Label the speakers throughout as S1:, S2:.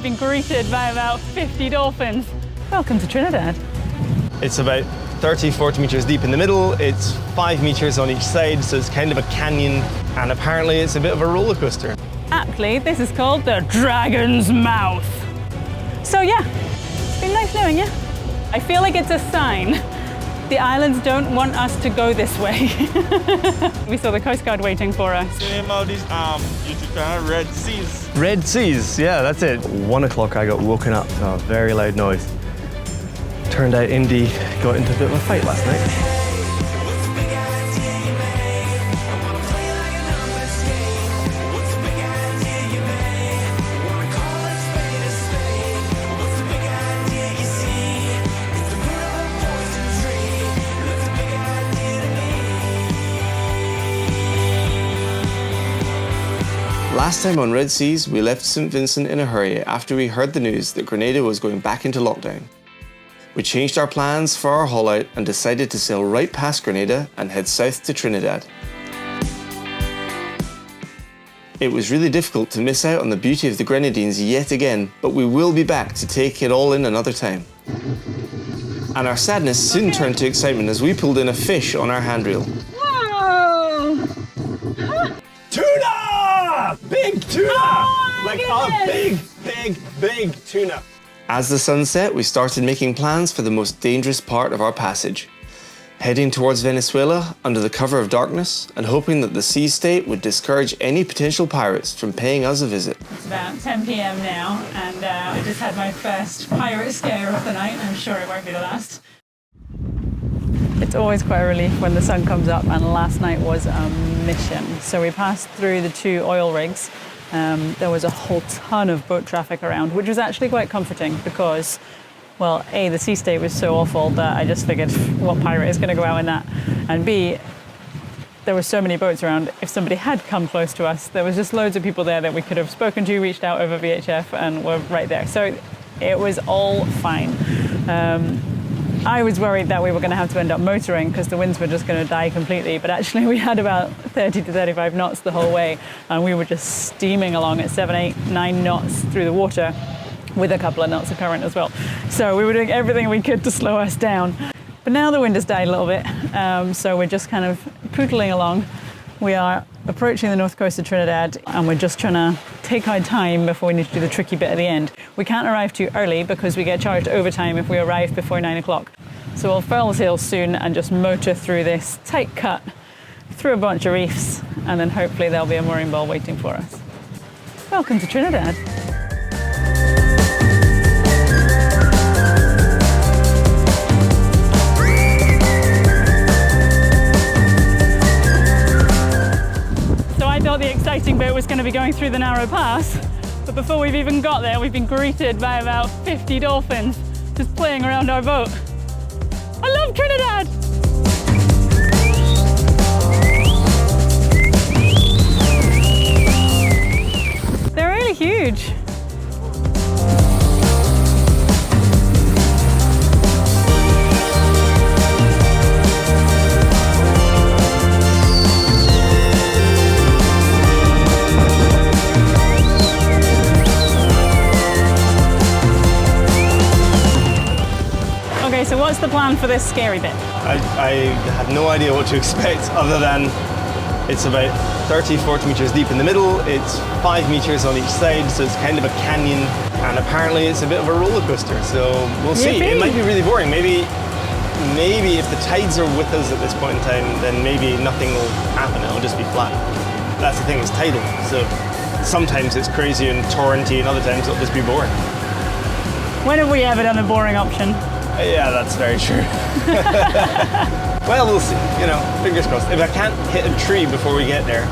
S1: been greeted by about 50 dolphins. Welcome to Trinidad.
S2: It's about 30, 40 meters deep in the middle. It's 5 meters on each side, so it's kind of a canyon. And apparently it's a bit of a roller coaster.
S1: Aptly, this is called the Dragon's Mouth. So yeah, it's been nice knowing you. I feel like it's a sign. The islands don't want us to go this way. We saw the Coastguard waiting for us.
S3: About these Red Seas.
S2: Red Seas, yeah, that's it. 1 o'clock I got woken up to a very loud noise. Turned out Indy got into a bit of a fight last night. Last time on Red Seas, we left St. Vincent in a hurry after we heard the news that Grenada was going back into lockdown. We changed our plans for our haul out and decided to sail right past Grenada and head south to Trinidad. It was really difficult to miss out on the beauty of the Grenadines yet again, but we will be back to take it all in another time. And our sadness soon turned to excitement as we pulled in a fish on our handrail.
S1: Whoa!
S2: Tuna! Big tuna!
S1: Oh,
S2: like a big tuna. As the sun set, we started making plans for the most dangerous part of our passage. Heading towards Venezuela under the cover of darkness and hoping that the sea state would discourage any potential pirates from paying us a visit.
S1: It's about 10 p.m. now, and I just had my first pirate scare of the night. I'm sure it won't be the last. It's always quite a relief when the sun comes up, and last night was a mission. So we passed through the 2 oil rigs. There was a whole ton of boat traffic around, which was actually quite comforting because, well, A, the sea state was so awful that I just figured, what pirate is going to go out in that? And B, there were so many boats around. If somebody had come close to us, there was just loads of people there that we could have spoken to, reached out over VHF, and were right there. So it was all fine. I was worried that we were going to have to end up motoring because the winds were just going to die completely, but actually we had about 30 to 35 knots the whole way, and we were just steaming along at 7, 8, 9 knots through the water with a couple of knots of current as well. So we were doing everything we could to slow us down. But now the wind has died a little bit, so we're just kind of pootling along. We are approaching the north coast of Trinidad, and we're just trying to take our time before we need to do the tricky bit at the end. We can't arrive too early because we get charged overtime if we arrive before 9 o'clock. So we'll furl sail soon and just motor through this tight cut, through a bunch of reefs, and then hopefully there'll be a mooring ball waiting for us. Welcome to Trinidad. I thought the exciting bit was going to be going through the narrow pass, but before we've even got there, we've been greeted by about 50 dolphins just playing around our boat. I love Trinidad! They're really huge. Okay, so what's the plan for this scary bit?
S2: I had no idea what to expect other than it's about 30, 40 meters deep in the middle. It's 5 meters on each side, so it's kind of a canyon. And apparently it's a bit of a roller coaster, so we'll see. It might be really boring. Maybe if the tides are with us at this point in time, then maybe nothing will happen. It'll just be flat. That's the thing, it's tidal. So sometimes it's crazy and torrenty, and other times it'll just be boring.
S1: When have we ever done a boring option?
S2: Yeah, that's very true. Well, we'll see, fingers crossed. If I can't hit a tree before we get there,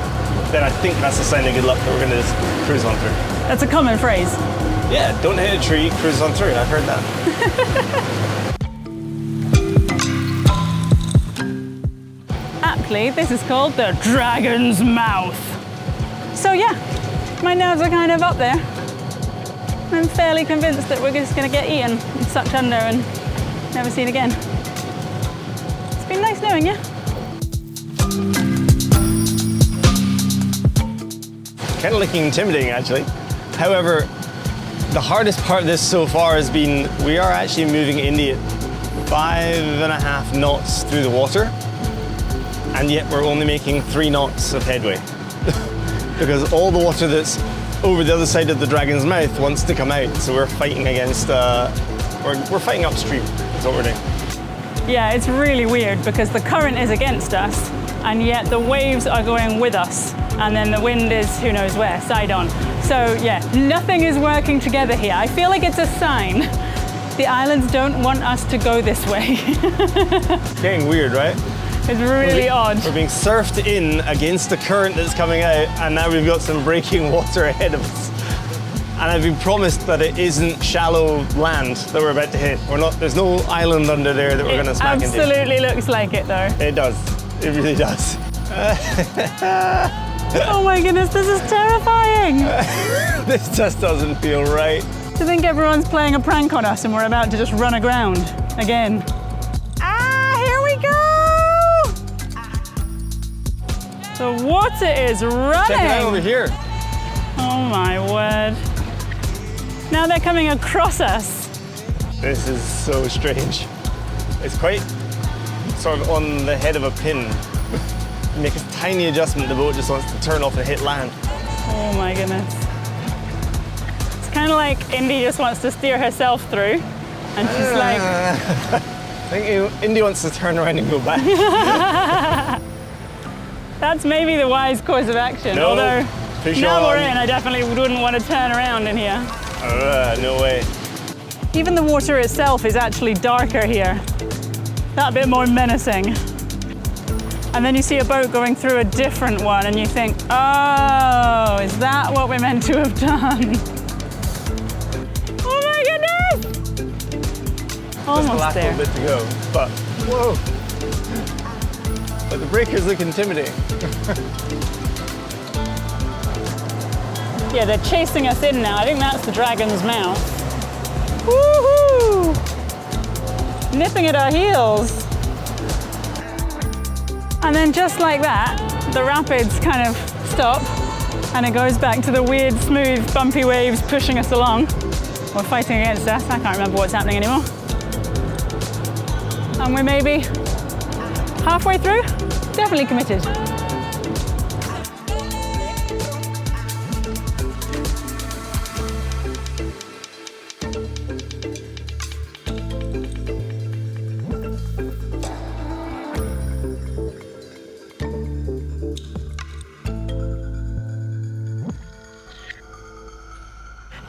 S2: then I think that's a sign of good luck that we're going to just cruise on through.
S1: That's a common phrase.
S2: Yeah, don't hit a tree, cruise on through. I've heard that.
S1: Aptly, this is called the Dragon's Mouth. So yeah, my nerves are kind of up there. I'm fairly convinced that we're just going to get eaten and sucked under and never seen again. It's been nice knowing you.
S2: Kind of looking intimidating, actually. However, The hardest part of this so far has been we are actually moving Indy at 5.5 knots through the water, and yet we're only making 3 knots of headway because all the water that's over the other side of the dragon's mouth wants to come out. So we're fighting against, we're fighting upstream. That's what we're doing.
S1: Yeah, it's really weird because the current is against us, and yet the waves are going with us, and then the wind is who knows where, side on. So yeah, nothing is working together here. I feel like it's a sign. The islands don't want us to go this way.
S2: It's getting weird, right?
S1: It's really odd.
S2: We're being surfed in against the current that's coming out, and now we've got some breaking water ahead of us. And I've been promised that it isn't shallow land that we're about to hit. There's no island under there that we're going to smack into.
S1: It absolutely looks like it though.
S2: It does. It really does.
S1: Oh my goodness, this is terrifying.
S2: This just doesn't feel right.
S1: To think everyone's playing a prank on us and we're about to just run aground again. Ah, here we go! The water is running.
S2: Check it out over here.
S1: Oh my word. Now they're coming across us.
S2: This is so strange. It's quite sort of on the head of a pin. You make a tiny adjustment, the boat just wants to turn off and hit land.
S1: Oh my goodness. It's kind of like Indy just wants to steer herself through, and she's like...
S2: I think Indy wants to turn around and go back.
S1: That's maybe the wise course of action,
S2: no,
S1: although now
S2: on.
S1: we're in, I definitely wouldn't want to turn around in here.
S2: No way.
S1: Even the water itself is actually darker here. That bit more menacing. And then you see a boat going through a different one and you think, oh, is that what we're meant to have done? Oh my goodness! Almost
S2: Just the last
S1: there.
S2: little bit to go, but whoa. But the breakers look intimidating.
S1: Yeah, they're chasing us in now. I think that's the dragon's mouth. Woohoo! Nipping at our heels. And then just like that, the rapids kind of stop and it goes back to the weird, smooth, bumpy waves pushing us along. Or fighting against us. I can't remember what's happening anymore. And we're maybe halfway through. Definitely committed.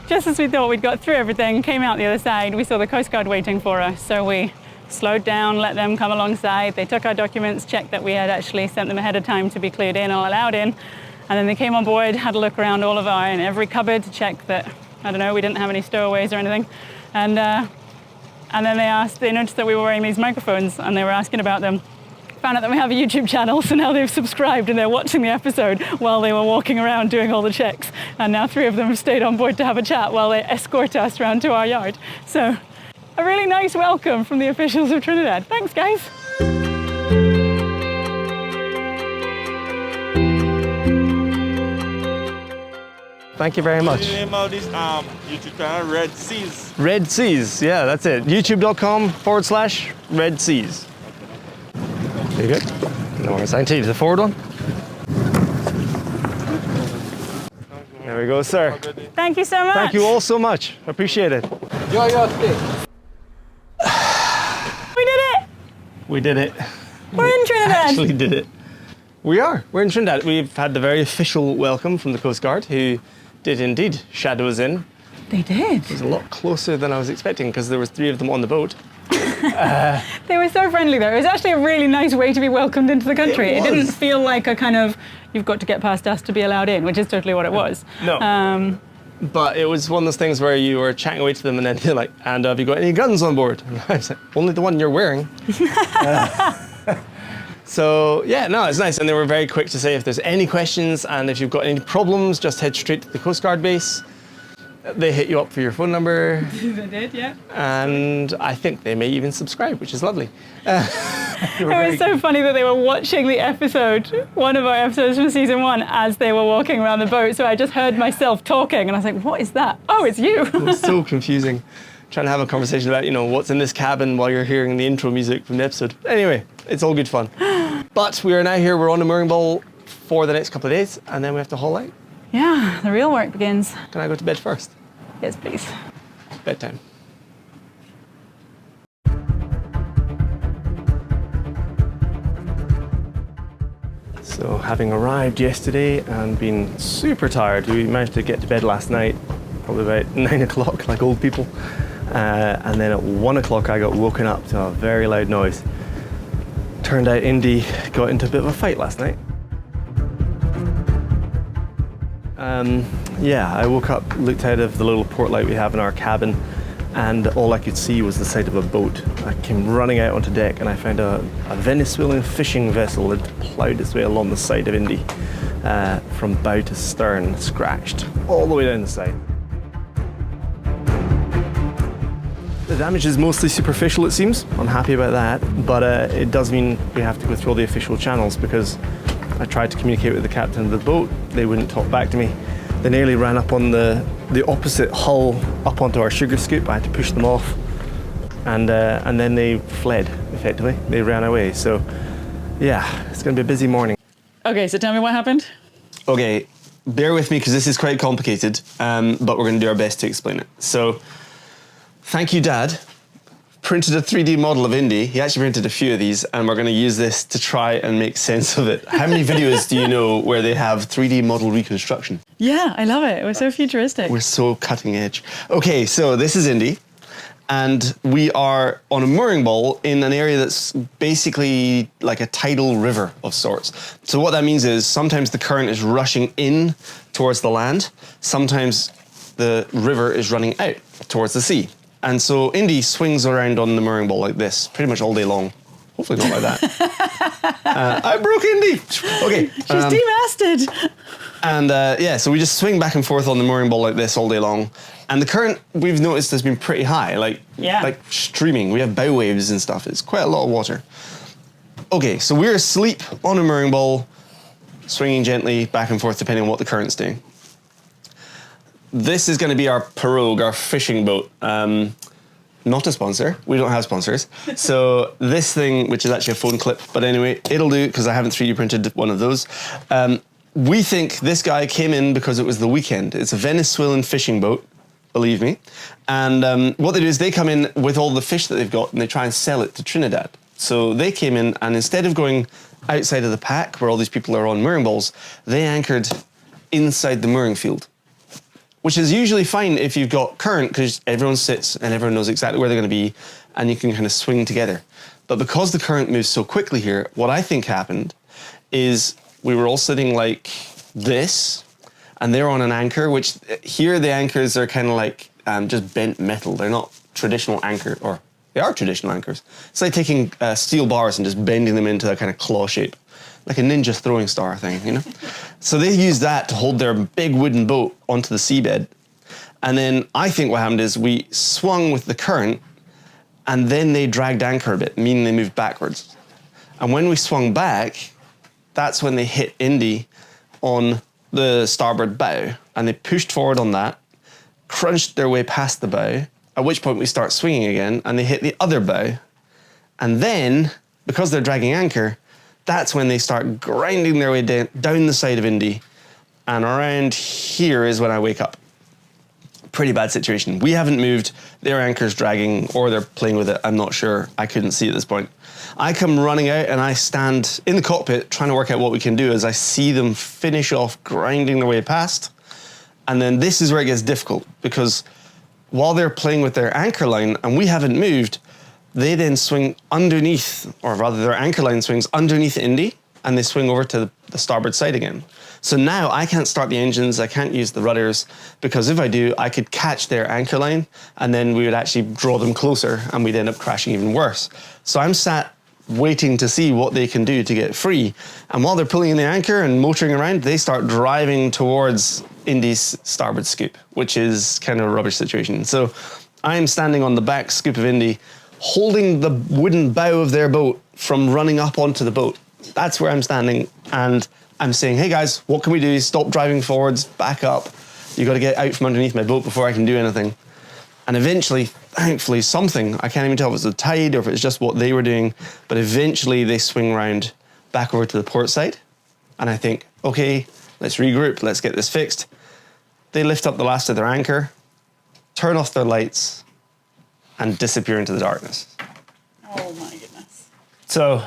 S1: Just as we thought we'd got through everything, came out the other side, we saw the Coastguard waiting for us. So we slowed down, let them come alongside. They took our documents, checked that we had actually sent them ahead of time to be cleared in or allowed in. And then they came on board, had a look around all of our, in every cupboard to check that, I don't know, we didn't have any stowaways or anything. And then they noticed that we were wearing these microphones and they were asking about them. Found out that we have a YouTube channel, so now they've subscribed and they're watching the episode while they were walking around doing all the checks. And now 3 of them have stayed on board to have a chat while they escort us around to our yard. So a really nice welcome from the officials of Trinidad. Thanks, guys.
S2: Thank you very much.
S3: What's the name of this YouTube channel? Red Seas.
S2: Red Seas, yeah, that's it. YouTube.com/Red Seas. Very good. Now we're going to sign to you the forward one. There we go, sir.
S1: Thank you so much.
S2: Thank you all so much. Appreciate it.
S3: Yo, stay.
S1: We did it.
S2: We did it.
S1: We're in Trinidad.
S2: Actually did it. We are. We're in Trinidad. We've had the very official welcome from the Coastguard, who did indeed shadow us in.
S1: They did.
S2: It was a lot closer than I was expecting because there was 3 of them on the boat.
S1: They were so friendly though. It was actually a really nice way to be welcomed into the country. It didn't feel like a kind of, you've got to get past us to be allowed in, which is totally what it was.
S2: No. But it was one of those things where you were chatting away to them and then they're like, and have you got any guns on board? And I was like, only the one you're wearing. So yeah, no, it's nice. And they were very quick to say if there's any questions and if you've got any problems, just head straight to the Coastguard base. They hit you up for your phone number.
S1: They did, yeah.
S2: And I think they may even subscribe, which is lovely.
S1: It was so funny that they were watching the episode, one of our episodes from season 1, as they were walking around the boat. So I just heard myself talking and I was like, what is that? Oh, it's you.
S2: It was so confusing. Trying to have a conversation about, what's in this cabin while you're hearing the intro music from the episode. Anyway, it's all good fun. But we are now here, we're on the mooring ball for the next couple of days, and then we have to haul out.
S1: Yeah, the real work begins.
S2: Can I go to bed first?
S1: Yes, please.
S2: Bedtime. So having arrived yesterday and been super tired, we managed to get to bed last night, probably about 9 o'clock, like old people. And then at 1 o'clock I got woken up to a very loud noise. Turned out Indy got into a bit of a fight last night. I woke up, looked out of the little port light we have in our cabin, and all I could see was the side of a boat. I came running out onto deck and I found a Venezuelan fishing vessel had ploughed its way along the side of Indy, from bow to stern, scratched all the way down the side. The damage is mostly superficial, it seems. I'm happy about that, but it does mean we have to go through all the official channels, because I tried to communicate with the captain of the boat. They wouldn't talk back to me. They nearly ran up on the opposite hull up onto our sugar scoop. I had to push them off, and then they fled, effectively. They ran away. So yeah, it's going to be a busy morning.
S1: Okay, so tell me what happened.
S2: Okay, bear with me because this is quite complicated, but we're going to do our best to explain it. So thank you, Dad. Printed a 3D model of Indy. He actually printed a few of these, and we're going to use this to try and make sense of it. How many videos do you know where they have 3D model reconstruction?
S1: Yeah, I love it. It was so futuristic.
S2: We're so cutting edge. Okay, so this is Indy, and we are on a mooring ball in an area that's basically like a tidal river of sorts. So what that means is sometimes the current is rushing in towards the land, sometimes the river is running out towards the sea. And so Indy swings around on the mooring ball like this, pretty much all day long. Hopefully not like that. I broke Indy. Okay.
S1: She's demasted.
S2: And so we just swing back and forth on the mooring ball like this all day long. And the current, we've noticed, has been pretty high, like streaming. We have bow waves and stuff. It's quite a lot of water. Okay, so we're asleep on a mooring ball, swinging gently back and forth depending on what the current's doing. This is going to be our pirogue, our fishing boat. Not a sponsor. We don't have sponsors. So this thing, which is actually a phone clip, but anyway, it'll do because I haven't 3D printed one of those. We think this guy came in because it was the weekend. It's a Venezuelan fishing boat, believe me. And what they do is they come in with all the fish that they've got and they try and sell it to Trinidad. So they came in, and instead of going outside of the pack where all these people are on mooring balls, they anchored inside the mooring field, which is usually fine if you've got current because everyone sits and everyone knows exactly where they're going to be and you can kind of swing together. But because the current moves so quickly here, what I think happened is we were all sitting like this and they're on an anchor, which here the anchors are kind of like just bent metal. They're not traditional anchor, or they are traditional anchors. It's like taking steel bars and just bending them into a kind of claw shape, like a ninja throwing star thing, you know? So they used that to hold their big wooden boat onto the seabed. And then I think what happened is we swung with the current and then they dragged anchor a bit, meaning they moved backwards. And when we swung back, that's when they hit Indy on the starboard bow and they pushed forward on that, crunched their way past the bow, at which point we start swinging again and they hit the other bow. And then, because they're dragging anchor, that's when they start grinding their way down the side of Indy. And around here is when I wake up. Pretty bad situation. We haven't moved, their anchor's dragging, or they're playing with it, I'm not sure. I couldn't see at this point. I come running out and I stand in the cockpit trying to work out what we can do as I see them finish off grinding their way past. And then this is where it gets difficult, because while they're playing with their anchor line and we haven't moved, they then swing underneath, or rather their anchor line swings underneath Indy and they swing over to the starboard side again. So now I can't start the engines, I can't use the rudders, because if I do, I could catch their anchor line and then we would actually draw them closer and we'd end up crashing even worse. So I'm sat waiting to see what they can do to get free. And while they're pulling in the anchor and motoring around, they start driving towards Indy's starboard scoop, which is kind of a rubbish situation. So I'm standing on the back scoop of Indy, holding the wooden bow of their boat from running up onto the boat. That's where I'm standing, and I'm saying, hey guys, what can we do? Stop driving forwards, back up. You got to get out from underneath my boat before I can do anything. And eventually, thankfully, something, I can't even tell if it's the tide or if it's just what they were doing, but eventually they swing round back over to the port side. And I think, okay, let's regroup, let's get this fixed. They lift up the last of their anchor, turn off their lights, and disappear into the darkness.
S1: Oh my goodness.
S2: So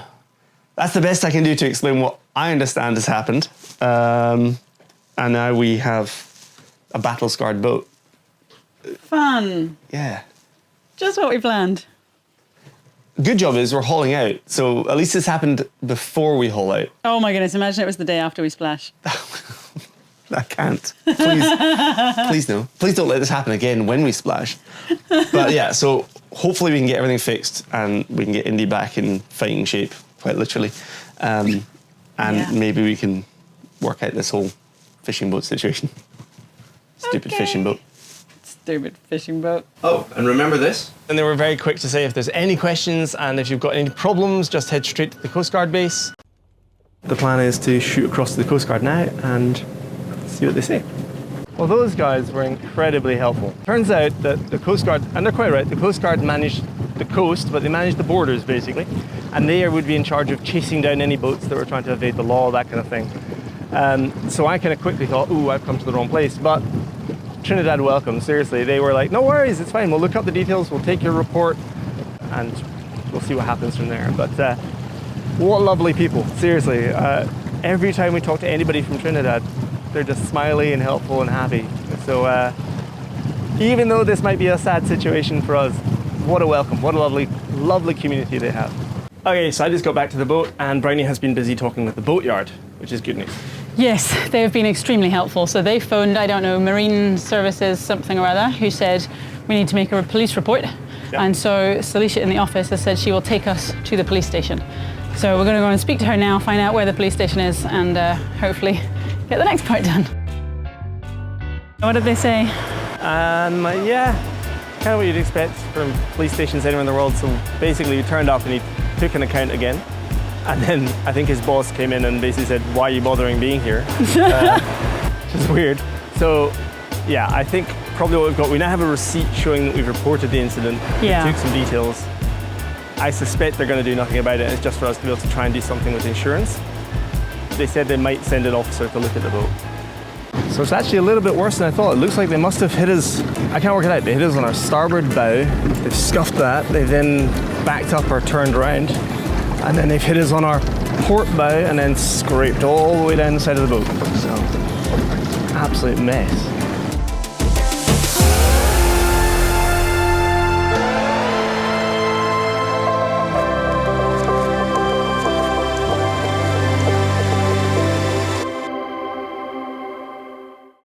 S2: that's the best I can do to explain what I understand has happened. And now we have a battle-scarred boat.
S1: Fun.
S2: Yeah.
S1: Just what we planned.
S2: Good job is we're hauling out. So at least this happened before we haul out.
S1: Oh my goodness, imagine it was the day after we splash.
S2: I can't. Please no. Please don't let this happen again when we splash. But yeah, so hopefully we can get everything fixed and we can get Indy back in fighting shape, quite literally. And maybe we can work out this whole fishing boat situation. Stupid fishing boat.
S1: Stupid fishing boat.
S2: Oh, and remember this? And they were very quick to say if there's any questions and if you've got any problems, just head straight to the Coastguard base. The plan is to shoot across to the Coastguard now and see what they say. Well, those guys were incredibly helpful. Turns out that the Coastguard, and they're quite right, the Coastguard managed the coast, but they managed the borders basically. And they would be in charge of chasing down any boats that were trying to evade the law, that kind of thing. So I kind of quickly thought, ooh, I've come to the wrong place. But Trinidad welcome, seriously. They were like, no worries, it's fine. We'll look up the details, we'll take your report, and we'll see what happens from there. But what lovely people, seriously. Every time we talk to anybody from Trinidad, they're just smiley and helpful and happy. So even though this might be a sad situation for us, what a welcome, what a lovely, lovely community they have. Okay, so I just got back to the boat and Brownie has been busy talking with the boatyard, which is good news.
S1: Yes, they have been extremely helpful. So they phoned, I don't know, Marine Services something or other, who said we need to make a police report. Yep. And so Celicia in the office has said she will take us to the police station. So we're going to go and speak to her now, find out where the police station is, and hopefully get the next part done. What did they say?
S2: Yeah, kind of what you'd expect from police stations anywhere in the world. So basically he turned up and he took an account again. And then I think his boss came in and basically said, why are you bothering being here? Which is weird. So yeah, I think probably what we've got, we now have a receipt showing that we've reported the incident.
S1: Yeah.
S2: We took some details. I suspect they're going to do nothing about it. It's just for us to be able to try and do something with insurance. They said they might send an officer to look at the boat. So it's actually a little bit worse than I thought. It looks like they must have hit us, I can't work it out, they hit us on our starboard bow. They've scuffed that. They've then backed up or turned around. And then they've hit us on our port bow and then scraped all the way down the side of the boat. So, absolute mess.